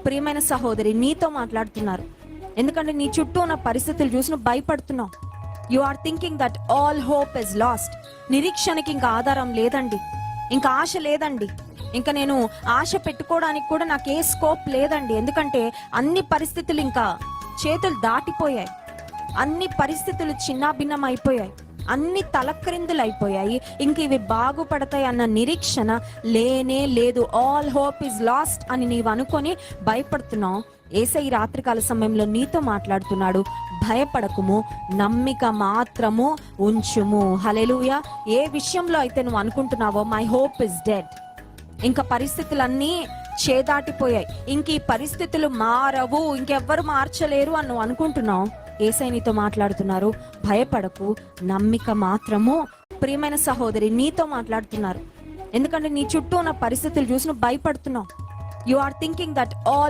ప్రియమైన సహోదరి, నీతో మాట్లాడుతున్నారు. ఎందుకంటే నీ చుట్టూ ఉన్న పరిస్థితులు చూసి నువ్వు భయపడుతున్నావు. You are thinking that all hope is lost. నిరీక్షణకి ఇంకా ఆధారం లేదండి, ఇంకా ఆశ లేదండి, ఇంకా నేను ఆశ పెట్టుకోవడానికి కూడా నాకు ఏ స్కోప్ లేదండి. ఎందుకంటే అన్ని పరిస్థితులు ఇంకా చేతులు దాటిపోయాయి, అన్ని పరిస్థితులు చిన్నాభిన్నం అయిపోయాయి, అన్ని తలక్రిందులు అయిపోయాయి, ఇంక ఇవి బాగుపడతాయి అన్న నిరీక్షణ లేనే లేదు. ఆల్ హోప్ ఇస్ లాస్ట్ అని నీవు అనుకొని భయపడుతున్నావు. యేసయ్య రాత్రికాల సమయంలో నీతో మాట్లాడుతున్నాడు, భయపడకుము, నమ్మిక మాత్రము ఉంచుము. హల్లెలూయా. ఏ విషయంలో అయితే నువ్వు అనుకుంటున్నావో మై హోప్ ఇస్ డెడ్, ఇంకా పరిస్థితులన్నీ చేదాటిపోయాయి, ఇంక ఈ పరిస్థితులు మారవు, ఇంకెవ్వరు మార్చలేరు అని నువ్వు అనుకుంటున్నావు, యేసయ్య నీతో మాట్లాడుతున్నారు, భయపడకు, నమ్మిక మాత్రము. ప్రియమైన సహోదరి, నీతో మాట్లాడుతున్నారు. ఎందుకంటే నీ చుట్టూ ఉన్న పరిస్థితులు చూసి నువ్వు భయపడుతున్నావు. You are thinking that all